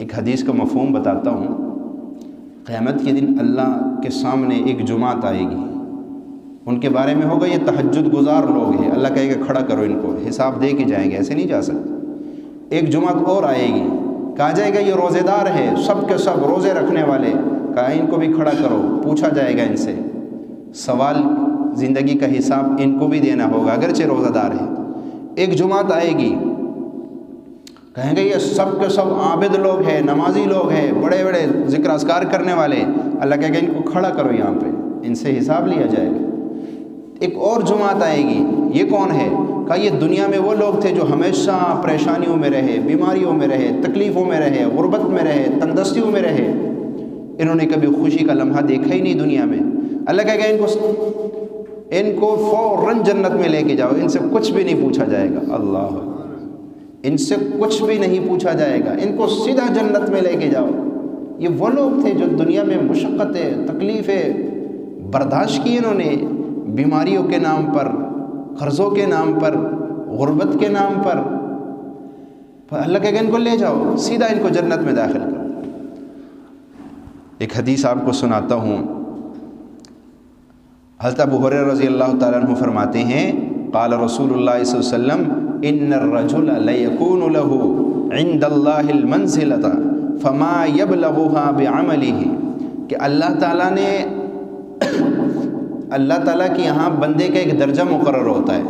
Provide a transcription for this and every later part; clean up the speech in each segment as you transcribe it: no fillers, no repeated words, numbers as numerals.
ایک حدیث کا مفہوم بتاتا ہوں۔ قیامت کے دن اللہ کے سامنے ایک جماعت آئے گی، ان کے بارے میں ہوگا یہ تہجد گزار لوگ ہیں، اللہ کہے گا کھڑا کرو ان کو، حساب دے کے جائیں گے، ایسے نہیں جا سکتے۔ ایک جماعت اور آئے گی، کہا جائے گا یہ روزے دار ہے، سب کے سب روزے رکھنے والے، کہا ان کو بھی کھڑا کرو، پوچھا جائے گا ان سے، سوال زندگی کا حساب ان کو بھی دینا ہوگا اگرچہ روزہ دار ہے۔ ایک جماعت آئے گی، کہیں گے یہ سب کے سب عابد لوگ ہیں، نمازی لوگ ہیں، بڑے بڑے ذکر اذکار کرنے والے، اللہ کہے گا ان کو کھڑا کرو یہاں پہ، ان سے حساب لیا جائے گا۔ ایک اور جماعت آئے گی، یہ کون ہے؟ کہا یہ دنیا میں وہ لوگ تھے جو ہمیشہ پریشانیوں میں رہے، بیماریوں میں رہے، تکلیفوں میں رہے، غربت میں رہے، تنگدستیوں میں رہے، انہوں نے کبھی خوشی کا لمحہ دیکھا ہی نہیں دنیا میں۔ اللہ کہے گا ان کو فوراً جنت میں لے کے جاؤ، ان سے کچھ بھی نہیں پوچھا جائے گا، اللہ، ان سے کچھ بھی نہیں پوچھا جائے گا، ان کو سیدھا جنت میں لے کے جاؤ۔ یہ وہ لوگ تھے جو دنیا میں مشقتیں، تکلیفیں برداشت کی، انہوں نے بیماریوں کے نام پر، قرضوں کے نام پر، غربت کے نام پر، اللہ کہے گا ان کو لے جاؤ، سیدھا ان کو جنت میں داخل کرو۔ ایک حدیث آپ کو سناتا ہوں، حضرت ابو ہریرہ رضی اللہ تعالیٰ عنہ فرماتے ہیں قال رسول اللہ صلی اللہ علیہ وسلم ان الرجل لیکون له عند اللہ المنزلۃ فما یبلغها بعمله، کہ اللہ تعالیٰ نے اللہ تعالیٰ کے یہاں بندے کا ایک درجہ مقرر ہوتا ہے،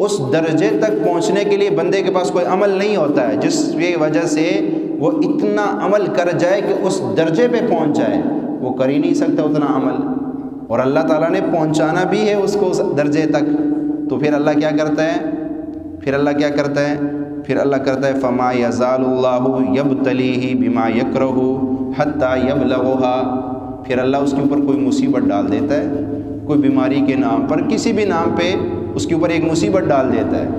اس درجے تک پہنچنے کے لیے بندے کے پاس کوئی عمل نہیں ہوتا ہے جس کی وجہ سے وہ اتنا عمل کر جائے کہ اس درجے پہ پہنچ جائے، وہ کر ہی نہیں سکتا اتنا عمل، اور اللہ تعالیٰ نے پہنچانا بھی ہے اس کو اس درجے تک۔ تو پھر اللہ کیا کرتا ہے؟ پھر اللہ کرتا ہے فما یزال اللہ یبتلیہ بما یکرہ حتی یبلغها، پھر اللہ اس کے اوپر کوئی مصیبت ڈال دیتا ہے، کوئی بیماری کے نام پر، کسی بھی نام پہ اس کے اوپر ایک مصیبت ڈال دیتا ہے،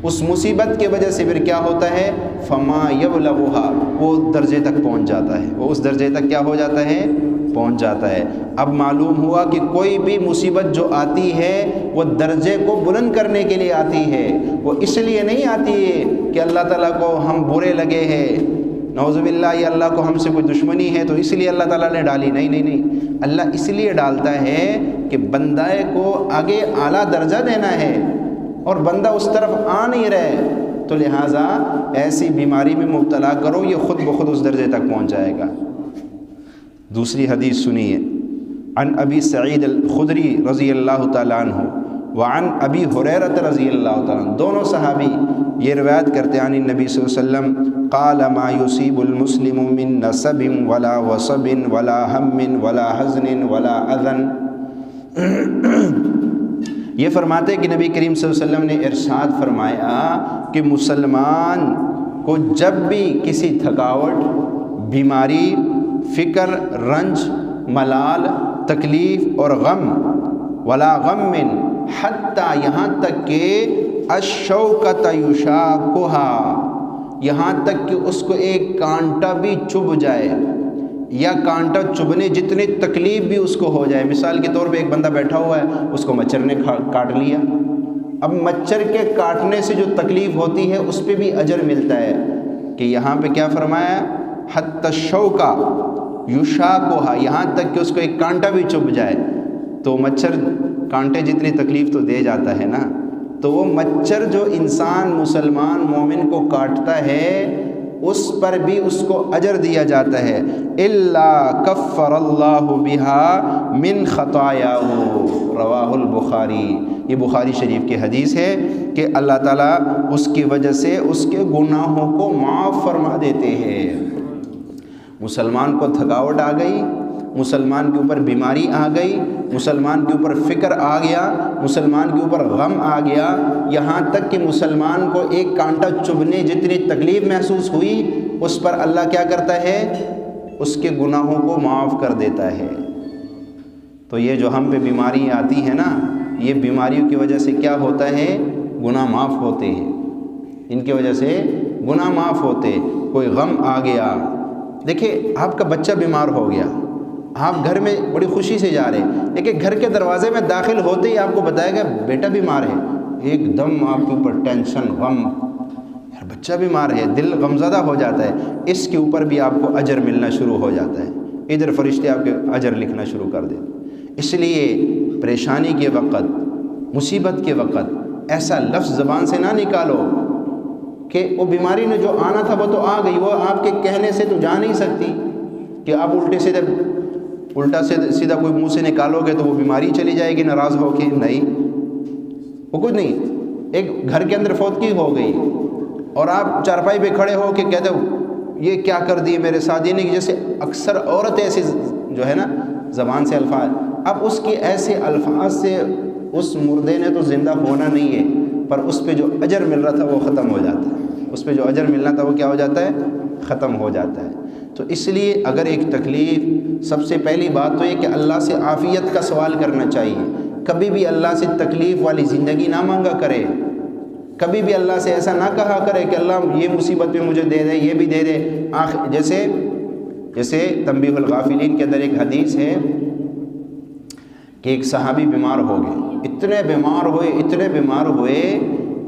اس مصیبت کی وجہ سے پھر کیا ہوتا ہے؟ فما یبلغها، وہ درجے تک پہنچ جاتا ہے، وہ اس درجے تک کیا ہو جاتا ہے؟ پہنچ جاتا ہے۔ اب معلوم ہوا کہ کوئی بھی مصیبت جو آتی ہے وہ درجے کو بلند کرنے کے لیے آتی ہے، وہ اس لیے نہیں آتی ہے کہ اللہ تعالیٰ کو ہم برے لگے ہیں، نعوذ باللہ یا اللہ کو ہم سے کوئی دشمنی ہے تو اس لیے اللہ تعالیٰ نے ڈالی، نہیں، اللہ اس لیے ڈالتا ہے کہ بندہ کو آگے اعلیٰ درجہ دینا ہے اور بندہ اس طرف آ نہیں رہے، تو لہٰذا ایسی بیماری میں مبتلا کرو، یہ خود بخود اس درجے تک پہنچ جائے گا۔ دوسری حدیث سنیے، عن ابی سعید الخدری رضی اللہ تعالیٰ عنہ وعن ابی ہریرہ رضی اللہ تعالیٰ عنہ، دونوں صحابی یہ روایت کرتے ہیں عن النبی صلی اللہ علیہ وسلم قال ما يصيب المسلم من نصب ولا وصب ولا هم ولا حزن ولا اذن، یہ فرماتے ہیں کہ نبی کریم صلی اللہ علیہ وسلم نے ارشاد فرمایا کہ مسلمان کو جب بھی کسی تھکاوٹ، بیماری، فکر، رنج، ملال، تکلیف اور غم، ولا غم حتیٰ یہاں تک کہ الشوکۃ یشاکھها، یہاں تک کہ اس کو ایک کانٹا بھی چبھ جائے، یا کانٹا چبھنے جتنی تکلیف بھی اس کو ہو جائے۔ مثال کے طور پہ ایک بندہ بیٹھا ہوا ہے، اس کو مچھر نے کاٹ لیا، اب مچھر کے کاٹنے سے جو تکلیف ہوتی ہے اس پہ بھی اجر ملتا ہے، کہ یہاں پہ کیا فرمایا؟ حتی الشوکہ یشاکھها، یہاں تک کہ اس کو ایک کانٹا بھی چبھ جائے، تو مچھر کانٹے جتنی تکلیف تو دے جاتا ہے نا، تو وہ مچھر جو انسان مسلمان مومن کو کاٹتا ہے اس پر بھی اس کو اجر دیا جاتا ہے، الا کفر اللہ بها من خطایاہ، رواہ البخاری، یہ بخاری شریف کی حدیث ہے کہ اللہ تعالیٰ اس کی وجہ سے اس کے گناہوں کو معاف فرما دیتے ہیں۔ مسلمان کو تھکاوٹ آ گئی، مسلمان کے اوپر بیماری آ گئی، مسلمان کے اوپر فکر آ گیا، مسلمان کے اوپر غم آ گیا، یہاں تک کہ مسلمان کو ایک کانٹا چبھنے جتنی تکلیف محسوس ہوئی، اس پر اللہ کیا کرتا ہے؟ اس کے گناہوں کو معاف کر دیتا ہے۔ تو یہ جو ہم پہ بیماری آتی ہے نا، یہ بیماریوں کی وجہ سے کیا ہوتا ہے؟ گناہ معاف ہوتے ہیں، ان کی وجہ سے گناہ معاف ہوتے۔ کوئی غم آ گیا، دیکھیں آپ کا بچہ بیمار ہو گیا، آپ گھر میں بڑی خوشی سے جا رہے ہیں، لیکن گھر کے دروازے میں داخل ہوتے ہی آپ کو بتایا گیا بیٹا بیمار ہے، ایک دم آپ کے اوپر ٹینشن، غم، یار بچہ بیمار ہے، دل غمزدہ ہو جاتا ہے، اس کے اوپر بھی آپ کو اجر ملنا شروع ہو جاتا ہے، ادھر فرشتے آپ کے اجر لکھنا شروع کر دیتے۔ اس لیے پریشانی کے وقت، مصیبت کے وقت ایسا لفظ زبان سے نہ نکالو کہ وہ بیماری نے جو آنا تھا وہ تو آ گئی، وہ آپ کے کہنے سے تو جا نہیں سکتی، کہ آپ الٹا سیدھا کوئی منہ سے نکالو گے تو وہ بیماری چلی جائے گی ناراض ہو کے، نہیں، وہ کچھ نہیں۔ ایک گھر کے اندر فوتگی ہو گئی اور آپ چارپائی پہ کھڑے ہو کے کہتے ہو یہ کیا کر دیے میرے ساتھ، یہ نہیں کہ جیسے اکثر عورتیں ایسے جو ہے نا زبان سے الفاظ، اب اس کے ایسے الفاظ سے اس مردے نے تو زندہ ہونا نہیں ہے، پر اس پہ جو اجر مل رہا تھا وہ ختم ہو جاتا ہے، اس پہ جو اجر ملنا تھا وہ کیا ہو جاتا ہے، ختم ہو جاتا ہے۔ تو اس لیے اگر ایک تکلیف، سب سے پہلی بات تو یہ کہ اللہ سے عافیت کا سوال کرنا چاہیے، کبھی بھی اللہ سے تکلیف والی زندگی نہ مانگا کرے، کبھی بھی اللہ سے ایسا نہ کہا کرے کہ اللہ یہ مصیبت بھی مجھے دے دے، یہ بھی دے دے۔ جیسے تنبیہ الغافلین کے اندر ایک حدیث ہے کہ ایک صحابی بیمار ہو گئے، اتنے بیمار ہوئے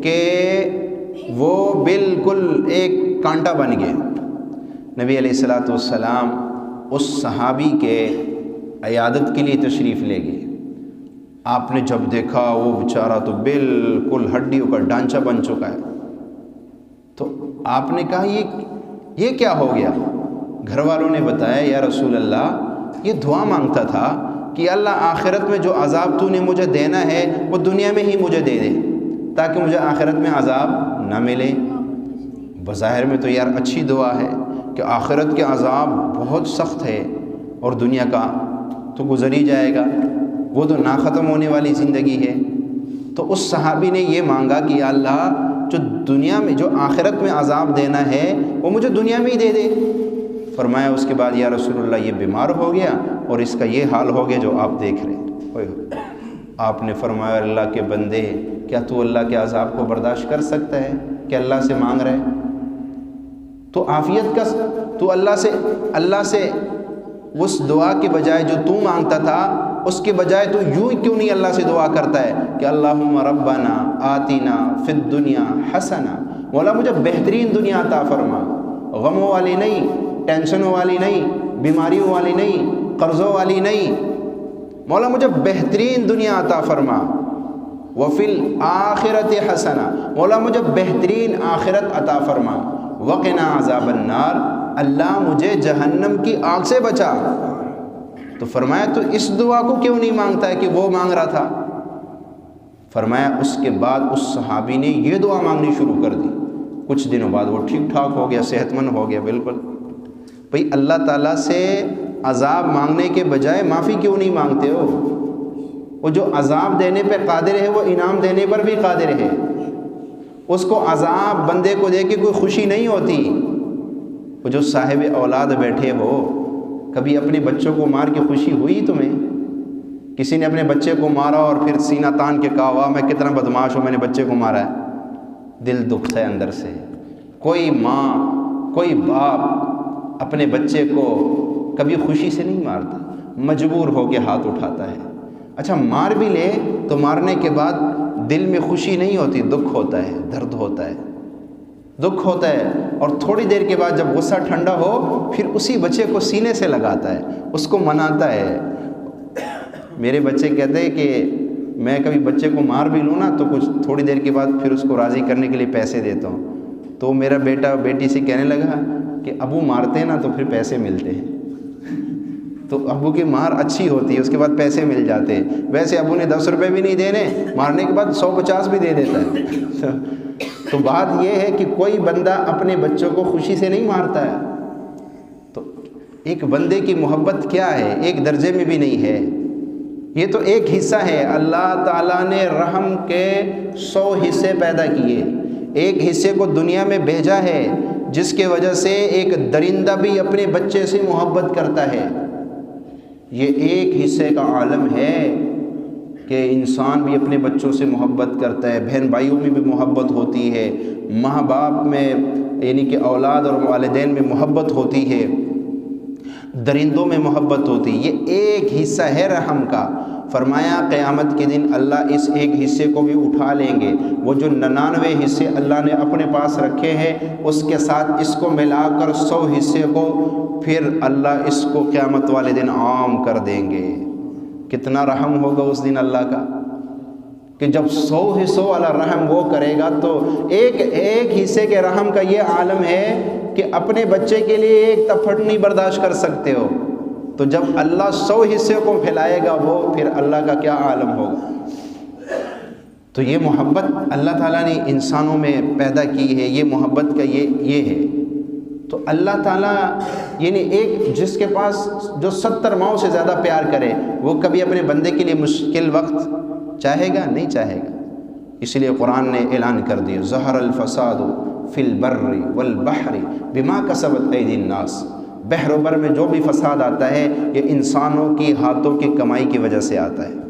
کہ وہ بالکل ایک کانٹا بن گئے۔ نبی علیہ الصلوۃ والسلام اس صحابی کے عیادت کے لیے تشریف لے گئے۔ آپ نے جب دیکھا وہ بیچارہ تو بالکل ہڈیوں کا ڈھانچہ بن چکا ہے، تو آپ نے کہا یہ کیا ہو گیا؟ گھر والوں نے بتایا یا رسول اللہ یہ دعا مانگتا تھا کہ اللہ آخرت میں جو عذاب تو نے مجھے دینا ہے وہ دنیا میں ہی مجھے دے دے تاکہ مجھے آخرت میں عذاب نہ ملے۔ بظاہر میں تو یار اچھی دعا ہے کہ آخرت کے عذاب بہت سخت ہے اور دنیا کا تو گزر ہی جائے گا، وہ تو نہ ختم ہونے والی زندگی ہے۔ تو اس صحابی نے یہ مانگا کہ یا اللہ جو دنیا میں جو آخرت میں عذاب دینا ہے وہ مجھے دنیا میں ہی دے دے۔ فرمایا اس کے بعد یا رسول اللہ یہ بیمار ہو گیا اور اس کا یہ حال ہو گیا جو آپ دیکھ رہے ہیں۔ آپ نے فرمایا اللہ کے بندے کیا تو اللہ کے عذاب کو برداشت کر سکتا ہے کہ اللہ سے مانگ رہے؟ تو عافیت کا تو اللہ سے اس دعا کے بجائے جو تو مانگتا تھا اس کے بجائے تو یوں ہی کیوں نہیں اللہ سے دعا کرتا ہے کہ اللہم ربنا آتنا فی الدنیا حسنہ، مولا مجھے بہترین دنیا عطا فرما، غموں والی نہیں، ٹینشنوں والی نہیں، بیماریوں والی نہیں، قرضوں والی نہیں، مولا مجھے بہترین دنیا عطا فرما، وفی الآخرۃ حسنہ، مولا مجھے بہترین آخرت عطا فرما، وقنا عذاب النار، اللہ مجھے جہنم کی آگ سے بچا۔ تو فرمایا تو اس دعا کو کیوں نہیں مانگتا ہے کہ وہ مانگ رہا تھا؟ فرمایا اس کے بعد اس صحابی نے یہ دعا مانگنی شروع کر دی، کچھ دنوں بعد وہ ٹھیک ٹھاک ہو گیا، صحت مند ہو گیا بالکل۔ بھئی اللہ تعالیٰ سے عذاب مانگنے کے بجائے معافی کیوں نہیں مانگتے ہو؟ وہ جو عذاب دینے پہ قادر ہے وہ انعام دینے پر بھی قادر ہے۔ اس کو عذاب بندے کو دے کے کوئی خوشی نہیں ہوتی۔ وہ جو صاحب اولاد بیٹھے ہو، کبھی اپنے بچوں کو مار کے خوشی ہوئی تمہیں؟ کسی نے اپنے بچے کو مارا اور پھر سینہ تان کے کہا واہ میں کتنا بدماش ہوں، میں نے بچے کو مارا ہے، دل دکھتا ہے اندر سے۔ کوئی ماں کوئی باپ اپنے بچے کو کبھی خوشی سے نہیں مارتا، مجبور ہو کے ہاتھ اٹھاتا ہے۔ اچھا مار بھی لے تو مارنے کے بعد دل میں خوشی نہیں ہوتی، دکھ ہوتا ہے، درد ہوتا ہے، دکھ ہوتا ہے، اور تھوڑی دیر کے بعد جب غصہ ٹھنڈا ہو پھر اسی بچے کو سینے سے لگاتا ہے، اس کو مناتا ہے۔ میرے بچے کہتے ہیں کہ میں کبھی بچے کو مار بھی لوں نا تو کچھ تھوڑی دیر کے بعد پھر اس کو راضی کرنے کے لیے پیسے دیتا ہوں۔ تو میرا بیٹا بیٹی سے کہنے لگا کہ ابو مارتے ہیں نا تو پھر پیسے ملتے ہیں، تو ابو کی مار اچھی ہوتی ہے، اس کے بعد پیسے مل جاتے ہیں۔ ویسے ابو نے 10 روپے بھی نہیں دینے، مارنے کے بعد 150 بھی دے دیتا ہے۔ تو بات یہ ہے کہ کوئی بندہ اپنے بچوں کو خوشی سے نہیں مارتا ہے۔ تو ایک بندے کی محبت کیا ہے، ایک درجے میں بھی نہیں ہے، یہ تو ایک حصہ ہے۔ اللہ تعالیٰ نے رحم کے 100 حصے پیدا کیے، ایک حصے کو دنیا میں بھیجا ہے جس کے وجہ سے ایک درندہ بھی اپنے بچے سے محبت کرتا ہے۔ یہ ایک حصے کا عالم ہے کہ انسان بھی اپنے بچوں سے محبت کرتا ہے، بہن بھائیوں میں بھی محبت ہوتی ہے، ماں باپ میں یعنی کہ اولاد اور والدین میں محبت ہوتی ہے، درندوں میں محبت ہوتی ہے۔ یہ ایک حصہ ہے رحم کا، فرمایا قیامت کے دن اللہ اس ایک حصے کو بھی اٹھا لیں گے، وہ جو 99 حصے اللہ نے اپنے پاس رکھے ہیں اس کے ساتھ اس کو ملا کر 100 حصے کو پھر اللہ اس کو قیامت والے دن عام کر دیں گے۔ کتنا رحم ہوگا اس دن اللہ کا کہ جب 100 حصوں والا رحم وہ کرے گا تو ایک حصے کے رحم کا یہ عالم ہے کہ اپنے بچے کے لیے ایک تپھڑ نہیں برداشت کر سکتے ہو، تو جب اللہ 100 حصے کو پھیلائے گا وہ پھر اللہ کا کیا عالم ہوگا۔ تو یہ محبت اللہ تعالیٰ نے انسانوں میں پیدا کی ہے، یہ محبت کا یہ ہے۔ تو اللہ تعالیٰ یعنی ایک جس کے پاس جو 70 ماؤں سے زیادہ پیار کرے وہ کبھی اپنے بندے کے لیے مشکل وقت چاہے گا؟ نہیں چاہے گا۔ اس لیے قرآن نے اعلان کر دیا ظہر الفساد فی البر والبحر بما کسبت ایدی الناس، بحر و بر میں جو بھی فساد آتا ہے یہ انسانوں کی ہاتھوں کی کمائی کی وجہ سے آتا ہے،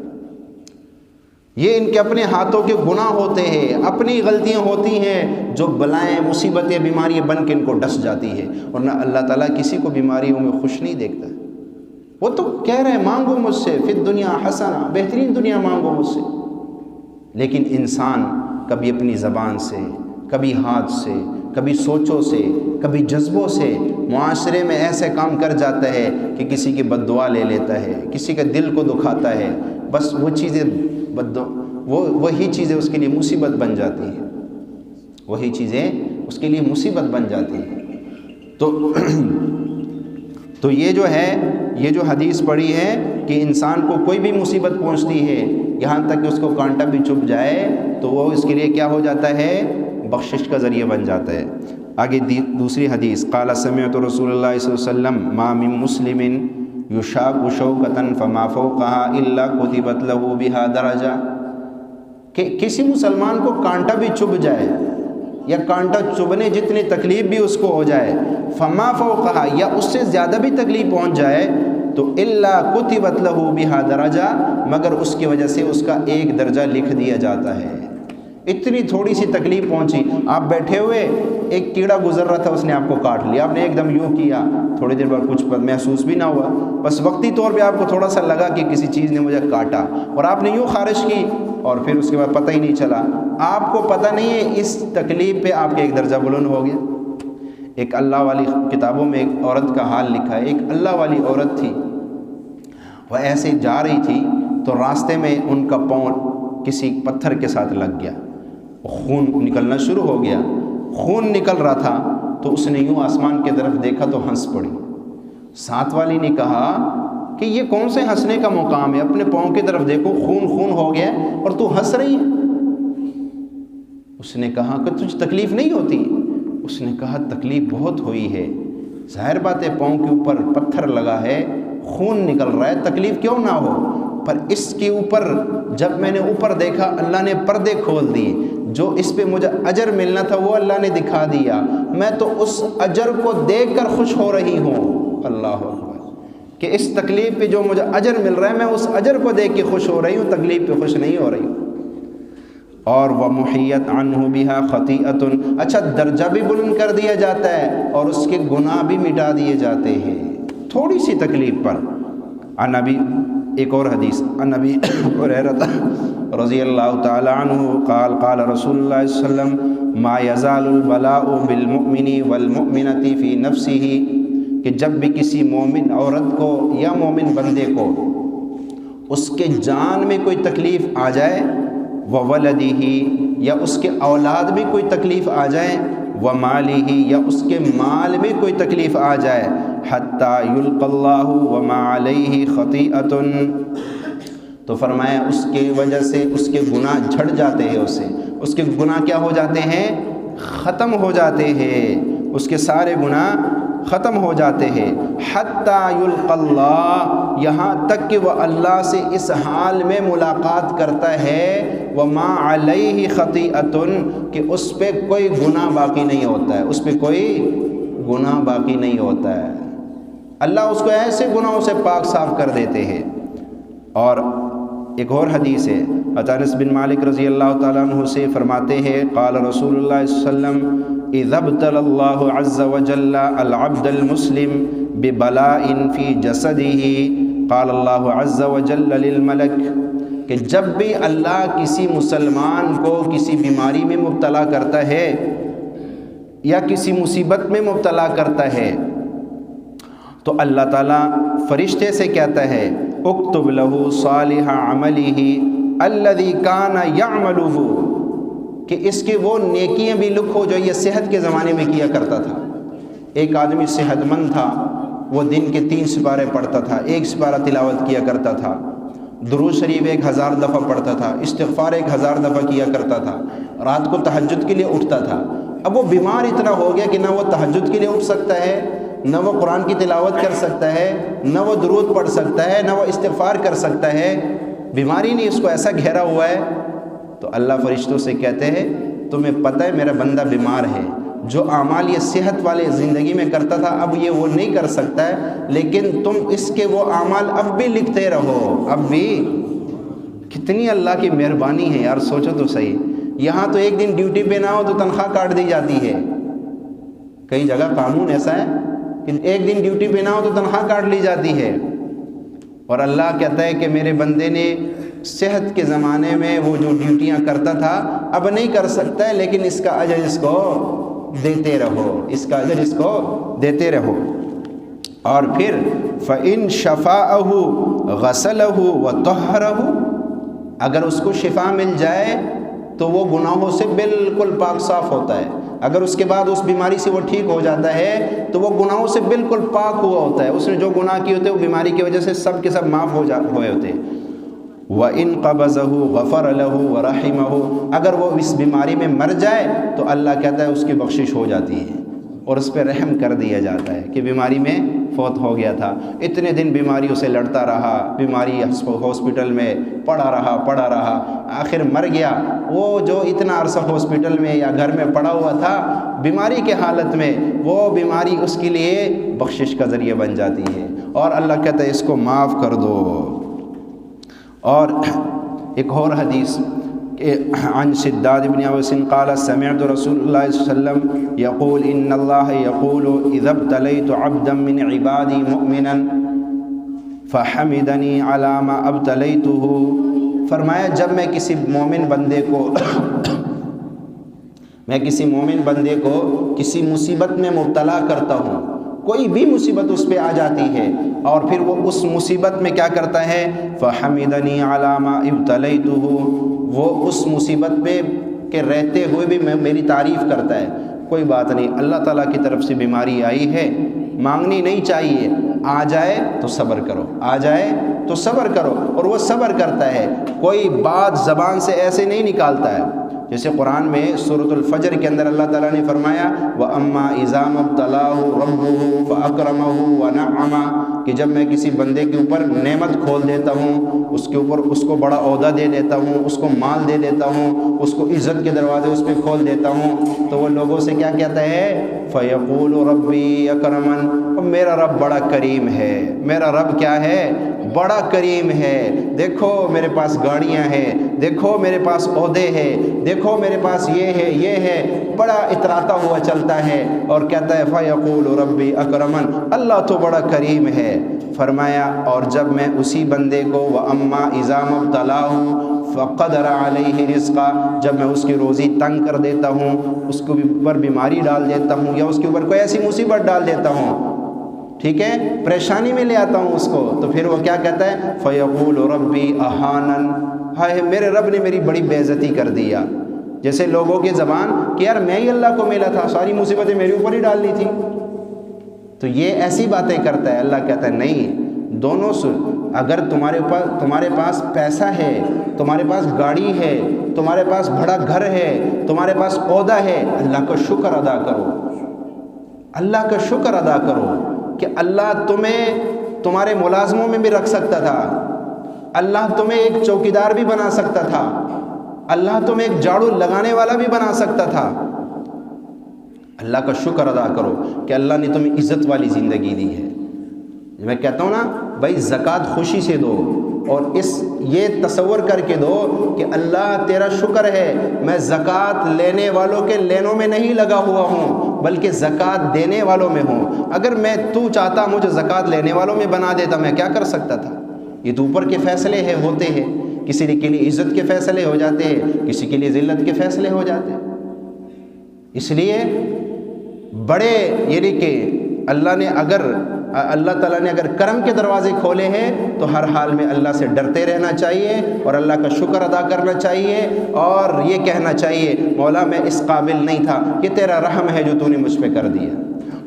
یہ ان کے اپنے ہاتھوں کے گناہ ہوتے ہیں، اپنی غلطیاں ہوتی ہیں جو بلائیں مصیبتیں بیماریاں بن کے ان کو ڈس جاتی ہے، ورنہ اللہ تعالیٰ کسی کو بیماریوں میں خوش نہیں دیکھتا۔ وہ تو کہہ رہے ہیں مانگو مجھ سے فی الدنیا حسنہ، بہترین دنیا مانگو مجھ سے، لیکن انسان کبھی اپنی زبان سے، کبھی ہاتھ سے، کبھی سوچوں سے، کبھی جذبوں سے معاشرے میں ایسے کام کر جاتا ہے کہ کسی کی بد دعا لے لیتا ہے، کسی کے دل کو دکھاتا ہے، بس وہ چیزیں وہی چیزیں اس کے لیے مصیبت بن جاتی ہیں، وہی چیزیں اس کے لیے مصیبت بن جاتی ہیں۔ تو یہ جو ہے، یہ جو حدیث پڑھی ہے کہ انسان کو کوئی بھی مصیبت پہنچتی ہے یہاں تک کہ اس کو کانٹا بھی چبھ جائے تو وہ اس کے لیے کیا ہو جاتا ہے؟ بخشش کا ذریعہ بن جاتا ہے۔ آگے دوسری حدیث قال سمعت رسول اللہ صلی اللہ علیہ وسلم ما من مسلم یشاق شوکۃ فما فوقها الا کتبت له بها درجہ، کہ کسی مسلمان کو کانٹا بھی چبھ جائے یا کانٹا چبھنے جتنی تکلیف بھی اس کو ہو جائے، فما فوقها یا اس سے زیادہ بھی تکلیف پہنچ جائے تو الا کتبت له بها درجہ، مگر اس کی وجہ سے اس کا ایک درجہ لکھ دیا جاتا ہے۔ اتنی تھوڑی سی تکلیف پہنچی، آپ بیٹھے ہوئے ایک کیڑا گزر رہا تھا اس نے آپ کو کاٹ لیا، آپ نے ایک دم یوں کیا، تھوڑی دیر بعد کچھ محسوس بھی نہ ہوا، بس وقتی طور پہ آپ کو تھوڑا سا لگا کہ کسی چیز نے مجھے کاٹا اور آپ نے یوں خارش کی اور پھر اس کے بعد پتہ ہی نہیں چلا، آپ کو پتہ نہیں ہے اس تکلیف پہ آپ کا ایک درجہ بلند ہو گیا۔ ایک اللہ والی کتابوں میں ایک عورت کا حال لکھا ہے، ایک اللہ والی عورت تھی، وہ ایسے جا رہی تھی تو راستے میں ان کا پاؤں کسی پتھر کے ساتھ لگ گیا، خون نکلنا شروع ہو گیا، خون نکل رہا تھا تو اس نے یوں آسمان کی طرف دیکھا تو ہنس پڑی۔ ساتھ والی نے کہا کہ یہ کون سے ہنسنے کا مقام ہے، اپنے پاؤں کی طرف دیکھو، خون خون ہو گیا اور تو ہنس رہی ہے۔ اس نے کہا کہ تجھ تکلیف نہیں ہوتی؟ اس نے کہا تکلیف بہت ہوئی ہے، ظاہر بات ہے پاؤں کے اوپر پتھر لگا ہے، خون نکل رہا ہے، تکلیف کیوں نہ ہو، پر اس کے اوپر جب میں نے اوپر دیکھا اللہ نے پردے کھول دیے، جو اس پہ مجھے اجر ملنا تھا وہ اللہ نے دکھا دیا، میں تو اس اجر کو دیکھ کر خوش ہو رہی ہوں۔ اللہ اکبر، کہ اس تکلیف پہ جو مجھے اجر مل رہا ہے میں اس اجر کو دیکھ کے خوش ہو رہی ہوں، تکلیف پہ خوش نہیں ہو رہی ہوں۔ اور وَمُحِيَّتْ عَنْهُ بِهَا خَطِيئَةٌ، اچھا درجہ بھی بلند کر دیا جاتا ہے اور اس کے گناہ بھی مٹا دیے جاتے ہیں تھوڑی سی تکلیف پر۔ عن ابی، ایک اور حدیث، عن ابی ہریرہ رضی اللہ تعالی عنہ قال قال رسول اللہ صلی اللہ علیہ وسلم ما یزال البلاء بالمؤمن والمؤمنة فی نفسه، کہ جب بھی کسی مومن عورت کو یا مومن بندے کو اس کے جان میں کوئی تکلیف آ جائے، وولدہ یا اس کے اولاد میں کوئی تکلیف آ جائے، ومالہ یا اس کے مال میں کوئی تکلیف آ جائے، حتی یلقی اللہ وما علیہ خطیئۃ، تو فرمایا اس کے وجہ سے اس کے گناہ جھڑ جاتے ہیں، اس کے گناہ کیا ہو جاتے ہیں؟ ختم ہو جاتے ہیں، اس کے سارے گناہ ختم ہو جاتے ہیں، حتی یلقی اللہ، یہاں تک کہ وہ اللہ سے اس حال میں ملاقات کرتا ہے، وما علیہ خطیئۃ، کہ اس پہ کوئی گناہ باقی نہیں ہوتا ہے، اس پہ کوئی گناہ باقی نہیں ہوتا ہے، اللہ اس کو ایسے گناہوں سے پاک صاف کر دیتے ہیں۔ اور ایک اور حدیث ہے، انس بن مالک رضی اللہ تعالیٰ عنہ سے فرماتے ہیں قال رسول اللہ صلی اللہ علیہ وسلم اذا ابتلى الله عز وجل العبد المسلم ببلاء في جسده قال اللہ عز وجل للملک کہ جب بھی اللہ کسی مسلمان کو کسی بیماری میں مبتلا کرتا ہے یا کسی مصیبت میں مبتلا کرتا ہے تو اللہ تعالیٰ فرشتے سے کہتا ہے اکتب لہ صالح عملہ الذی کان یعملہ کہ اس کے وہ نیکیاں بھی لکھو جو یہ صحت کے زمانے میں کیا کرتا تھا۔ ایک آدمی صحت مند تھا، وہ دن کے 3 سپارے پڑھتا تھا، 1 سپارہ تلاوت کیا کرتا تھا، درود شریف 1000 دفعہ پڑھتا تھا، استغفار 1000 دفعہ کیا کرتا تھا، رات کو تہجد کے لیے اٹھتا تھا۔ اب وہ بیمار اتنا ہو گیا کہ نہ وہ تہجد کے لیے اٹھ سکتا ہے، نہ وہ قرآن کی تلاوت کر سکتا ہے، نہ وہ درود پڑھ سکتا ہے، نہ وہ استغفار کر سکتا ہے، بیماری نے اس کو ایسا گھیرا ہوا ہے۔ تو اللہ فرشتوں سے کہتے ہیں تمہیں پتہ ہے میرا بندہ بیمار ہے، جو اعمال یہ صحت والے زندگی میں کرتا تھا اب یہ وہ نہیں کر سکتا ہے، لیکن تم اس کے وہ اعمال اب بھی لکھتے رہو۔ اب بھی کتنی اللہ کی مہربانی ہے یار، سوچو تو صحیح۔ یہاں تو ایک دن ڈیوٹی پہ نہ ہو تو تنخواہ کاٹ دی جاتی ہے، کئی جگہ قانون ایسا ہے کہ ایک دن ڈیوٹی پہ نہ ہو تو تنخواہ کاٹ لی جاتی ہے، اور اللہ کہتا ہے کہ میرے بندے نے صحت کے زمانے میں وہ جو ڈیوٹیاں کرتا تھا اب نہیں کر سکتا ہے، لیکن اس کا اجر اس کو دیتے رہو، اس کا اجر اس کو دیتے رہو۔ اور پھر فَإِن شَفَاءَهُ غَسَلَهُ وَطَهَّرَهُ اگر اس کو شفا مل جائے تو وہ گناہوں سے بالکل پاک صاف ہوتا ہے، اگر اس کے بعد اس بیماری سے وہ ٹھیک ہو جاتا ہے تو وہ گناہوں سے بالکل پاک ہوا ہوتا ہے، اس نے جو گناہ کیے ہوتے ہیں وہ بیماری کی وجہ سے سب کے سب معاف ہوئے ہوتے ہیں۔ وَإِن قَبَضَهُ غَفَرَ لَهُ وَرَحِمَهُ اگر وہ اس بیماری میں مر جائے تو اللہ کہتا ہے اس کی بخشش ہو جاتی ہے اور اس پہ رحم کر دیا جاتا ہے کہ بیماری میں فوت ہو گیا تھا، اتنے دن بیماریوں سے لڑتا رہا، بیماری ہاسپٹل میں پڑا رہا، آخر مر گیا۔ وہ جو اتنا عرصہ ہاسپٹل میں یا گھر میں پڑا ہوا تھا بیماری کے حالت میں، وہ بیماری اس کے لیے بخشش کا ذریعہ بن جاتی ہے، اور اللہ کہتا ہے اس کو معاف کر دو۔ اور ایک اور حدیث عن شداد بن اوس قال سمعت رسول اللہ صلی اللہ علیہ وسلم یقول ان اللہ یقول اذا ابتلیت عبدا من عبادی مؤمنا فحمدنی علی ما ابتلیتہ فرمایا جب میں کسی مومن بندے کو کسی مصیبت میں مبتلا کرتا ہوں، کوئی بھی مصیبت اس پہ آ جاتی ہے اور پھر وہ اس مصیبت میں کیا کرتا ہے فحمدنی علی ما ابتلیتہ وہ اس مصیبت پہ کہ رہتے ہوئے بھی میری تعریف کرتا ہے، کوئی بات نہیں، اللہ تعالیٰ کی طرف سے بیماری آئی ہے، مانگنی نہیں چاہیے، آ جائے تو صبر کرو، آ جائے تو صبر کرو، اور وہ صبر کرتا ہے، کوئی بات زبان سے ایسے نہیں نکالتا ہے۔ جیسے قرآن میں سورۃ الفجر کے اندر اللہ تعالیٰ نے فرمایا وَأَمَّا إِذَا مَا ابْتَلَاهُ رَبُّهُ فَأَكْرَمَهُ وَنَعَّمَهُ کہ جب میں کسی بندے کے اوپر نعمت کھول دیتا ہوں، اس کے اوپر اس کو بڑا عہدہ دے دیتا ہوں، اس کو مال دے دیتا ہوں، اس کو عزت کے دروازے اس پہ کھول دیتا ہوں، تو وہ لوگوں سے کیا کہتا ہے فَيَقُولُ رَبِّي أَكْرَمَنِ میرا رب بڑا کریم ہے، میرا رب کیا ہے بڑا کریم ہے، دیکھو میرے پاس گاڑیاں ہیں، دیکھو میرے پاس عہدے ہیں، دیکھو میرے پاس یہ ہے، بڑا اتراتا ہوا چلتا ہے اور کہتا ہے فَيَقُولُ رَبِّي أَكْرَمَنِ اللہ تو بڑا کریم ہے۔ فرمایا اور جب میں اسی بندے کو وَأَمَّا إِذَا مَا ابْتَلَاهُ فَقَدَرَ عَلَيْهِ رِزْقًا جب میں اس کی روزی تنگ کر دیتا ہوں، اس کے اوپر بیماری ڈال دیتا ہوں یا اس کے اوپر کوئی ایسی مصیبت ڈال دیتا ہوں، ٹھیک ہے، پریشانی میں لے آتا ہوں اس کو، تو پھر وہ کیا کہتا ہے فَيَقُولُ رَبِّي أَهَانَنِ ہائے میرے رب نے میری بڑی بے عزتی کر دیا۔ جیسے لوگوں کی زبان کہ یار میں ہی اللہ کو ملا تھا، ساری مصیبتیں میرے اوپر ہی ڈالنی تھی، تو یہ ایسی باتیں کرتا ہے۔ اللہ کہتا ہے نہیں، دونوں سن، اگر تمہارے پاس پیسہ ہے، تمہارے پاس گاڑی ہے، تمہارے پاس بڑا گھر ہے، تمہارے پاس عہدہ ہے، اللہ کا شکر ادا کرو، اللہ کا شکر ادا کرو کہ اللہ تمہیں تمہارے ملازموں میں بھی رکھ سکتا تھا، اللہ تمہیں ایک چوکیدار بھی بنا سکتا تھا، اللہ تمہیں ایک جھاڑو لگانے والا بھی بنا سکتا تھا۔ اللہ کا شکر ادا کرو کہ اللہ نے تمہیں عزت والی زندگی دی ہے۔ میں کہتا ہوں نا بھائی زکوٰۃ خوشی سے دو، اور یہ تصور کر کے دو کہ اللہ تیرا شکر ہے میں زکوٰۃ لینے والوں کے لینوں میں نہیں لگا ہوا ہوں، بلکہ زکوٰۃ دینے والوں میں ہوں۔ اگر تو چاہتا مجھے زکوٰۃ لینے والوں میں بنا دیتا، میں کیا کر سکتا تھا؟ یہ تو اوپر کے فیصلے ہوتے ہیں، کسی کے لیے عزت کے فیصلے ہو جاتے ہیں، کسی کے لیے ذلت کے فیصلے ہو جاتے ہیں۔ اس لیے بڑے یعنی کہ اللہ تعالیٰ نے اگر کرم کے دروازے کھولے ہیں تو ہر حال میں اللہ سے ڈرتے رہنا چاہیے اور اللہ کا شکر ادا کرنا چاہیے، اور یہ کہنا چاہیے مولا میں اس قابل نہیں تھا، یہ تیرا رحم ہے جو تو نے مجھ پہ کر دیا۔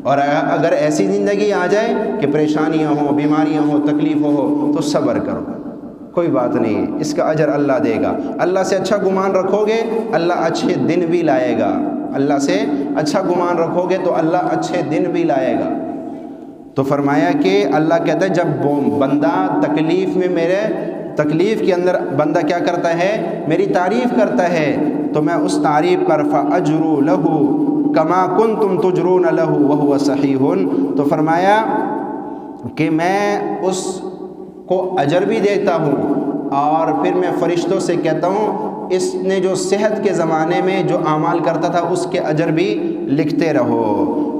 اور اگر ایسی زندگی آ جائے کہ پریشانیاں ہوں، بیماریاں ہوں، تکلیفیں ہوں، تو صبر کرو، کوئی بات نہیں، اس کا اجر اللہ دے گا۔ اللہ سے اچھا گمان رکھو گے اللہ اچھے دن بھی لائے گا، اللہ سے اچھا گمان رکھو گے تو اللہ اچھے دن بھی لائے گا۔ تو فرمایا کہ اللہ کہتا ہے جب بندہ تکلیف کے اندر بندہ کیا کرتا ہے؟ میری تعریف کرتا ہے، تو میں اس تعریف پر فَأَجْرُ لَهُ كَمَا كُنْتُمْ تُجْرُونَ لَهُ وَهُوَ صَحِيحٌ، تو فرمایا کہ میں اس کو اجر بھی دیتا ہوں، اور پھر میں فرشتوں سے کہتا ہوں اس نے جو صحت کے زمانے میں جو اعمال کرتا تھا اس کے اجر بھی لکھتے رہو،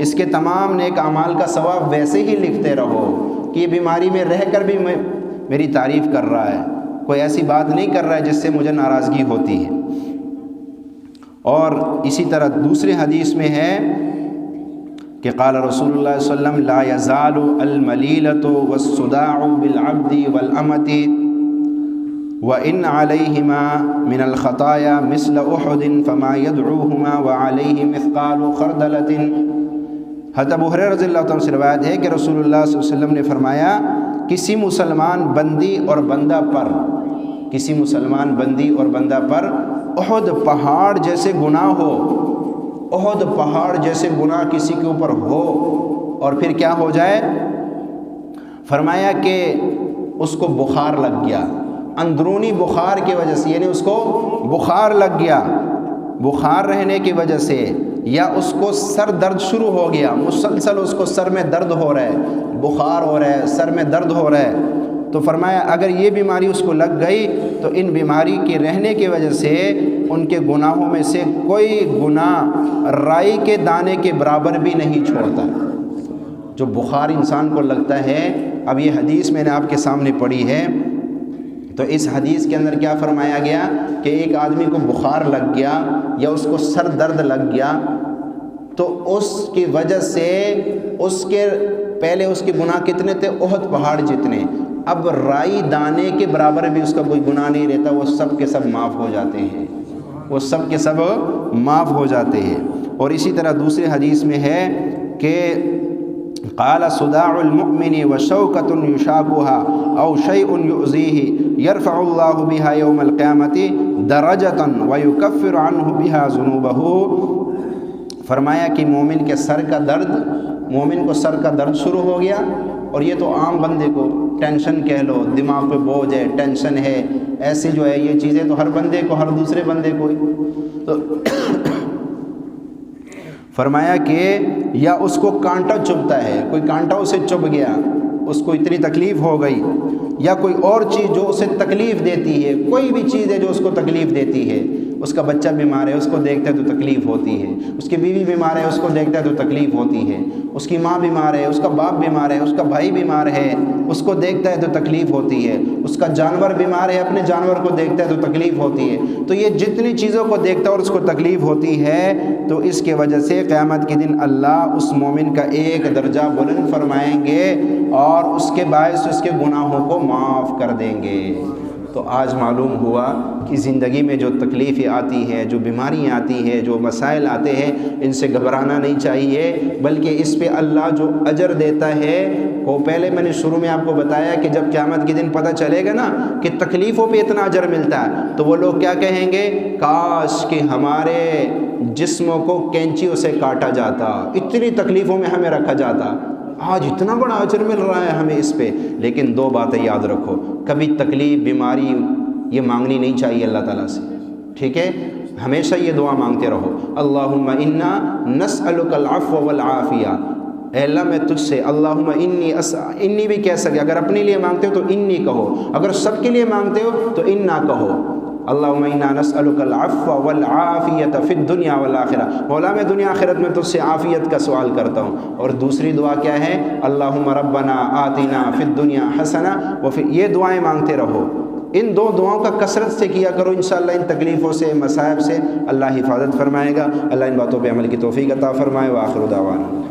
اس کے تمام نیک اعمال کا ثواب ویسے ہی لکھتے رہو کہ یہ بیماری میں رہ کر بھی میری تعریف کر رہا ہے، کوئی ایسی بات نہیں کر رہا ہے جس سے مجھے ناراضگی ہوتی ہے۔ اور اسی طرح دوسرے حدیث میں ہے کہ قال رسول اللہ صلی اللہ علیہ وسلم لا يزال الملیلة والصداع بالعبد والأمة وإن عليهما من الخطايا مثل أحد فما يدعوهما وعليه مثقال خردلة۔ حضرت ابو ہریرہ رضی اللہ عنہ سے روایت ہے کہ رسول اللہ صلی اللہ علیہ وسلم نے فرمایا کسی مسلمان بندی اور بندہ پر احد پہاڑ جیسے گناہ ہو، احد پہاڑ جیسے گناہ کسی کے اوپر ہو اور پھر کیا ہو جائے؟ فرمایا کہ اس کو بخار لگ گیا، اندرونی بخار کی وجہ سے، یعنی اس کو بخار لگ گیا، بخار رہنے کی وجہ سے، یا اس کو سر درد شروع ہو گیا، مسلسل اس کو سر میں درد ہو رہا ہے، بخار ہو رہا ہے، سر میں درد ہو رہا ہے، تو فرمایا اگر یہ بیماری اس کو لگ گئی تو ان بیماری کے رہنے کی وجہ سے ان کے گناہوں میں سے کوئی گناہ رائی کے دانے کے برابر بھی نہیں چھوڑتا۔ جو بخار انسان کو لگتا ہے، اب یہ حدیث میں نے آپ کے سامنے پڑھی ہے، تو اس حدیث کے اندر کیا فرمایا گیا کہ ایک آدمی کو بخار لگ گیا یا اس کو سر درد لگ گیا، تو اس کی وجہ سے پہلے اس کے گناہ کتنے تھے؟ احد پہاڑ جتنے، اب رائی دانے کے برابر بھی اس کا کوئی گناہ نہیں رہتا، وہ سب کے سب معاف ہو جاتے ہیں، وہ سب کے سب معاف ہو جاتے ہیں۔ اور اسی طرح دوسرے حدیث میں ہے کہ قال صداع المؤمن وشوكة يشاكها او شيء يؤذيه يرفع الله بها يوم القيامة درجة ويكفر عنه بها ذنوبه۔ فرمایا کہ مومن کے سر کا درد، مومن کو سر کا درد شروع ہو گیا، اور یہ تو عام بندے کو ٹینشن کہہ لو، دماغ پہ بوجھ ہے، ٹینشن ہے، ایسی جو ہے یہ چیزیں تو ہر بندے کو، ہر دوسرے بندے کو، تو فرمایا کہ یا اس کو کانٹا چبھتا ہے، کوئی کانٹا اسے چبھ گیا، اس کو اتنی تکلیف ہو گئی، یا کوئی اور چیز جو اسے تکلیف دیتی ہے، کوئی بھی چیز ہے جو اس کو تکلیف دیتی ہے، اس کا بچہ بیمار ہے اس کو دیکھتا ہے تو تکلیف ہوتی ہے، اس کی بیوی بیمار ہے اس کو دیکھتا ہے تو تکلیف ہوتی ہے، اس کی ماں بیمار ہے، اس کا باپ بیمار ہے، اس کا بھائی بیمار ہے اس کو دیکھتا ہے تو تکلیف ہوتی ہے، اس کا جانور بیمار ہے اپنے جانور کو دیکھتا ہے تو تکلیف ہوتی ہے۔ تو یہ جتنی چیزوں کو دیکھتا ہے اور اس کو تکلیف ہوتی ہے، تو اس کے وجہ سے قیامت کے دن اللہ اس مومن کا ایک درجہ بلند فرمائیں گے اور اس کے باعث اس کے گناہوں کو معاف کر دیں گے۔ تو آج معلوم ہوا کہ زندگی میں جو تکلیفیں آتی ہیں، جو بیماریاں آتی ہیں، جو مسائل آتے ہیں، ان سے گھبرانا نہیں چاہیے، بلکہ اس پہ اللہ جو اجر دیتا ہے وہ پہلے میں نے شروع میں آپ کو بتایا کہ جب قیامت کے دن پتہ چلے گا نا کہ تکلیفوں پہ اتنا اجر ملتا ہے، تو وہ لوگ کیا کہیں گے؟ کاش کہ ہمارے جسموں کو کینچیوں سے کاٹا جاتا، اتنی تکلیفوں میں ہمیں رکھا جاتا، آج اتنا بڑا اجر مل رہا ہے ہمیں اس پہ۔ لیکن دو باتیں یاد رکھو، کبھی تکلیف بیماری یہ مانگنی نہیں چاہیے اللہ تعالیٰ سے، ٹھیک ہے؟ ہمیشہ یہ دعا مانگتے رہو، اللہم انا نسألک العفو والعافیہ، اے اللہ میں تجھ سے، اللہم انی بھی کہہ سکے، اگر اپنے لیے مانگتے ہو تو انی کہو، اگر سب کے لیے مانگتے ہو تو انا کہو، اللہم انا نسألک العفو والعافیت فی الدنیا والآخرہ، مولا میں دنیا آخرت میں تجھ سے عافیت کا سوال کرتا ہوں۔ اور دوسری دعا کیا ہے؟ اللہم ربنا آتنا فی الدنیا حسنہ وفی، یہ دعائیں مانگتے رہو۔ ان دو دعاؤں کا کثرت سے کیا کرو، انشاءاللہ ان تکلیفوں سے، مصائب سے اللہ حفاظت فرمائے گا۔ اللہ ان باتوں پہ عمل کی توفیق عطا فرمائے۔ وآخر دعوانا۔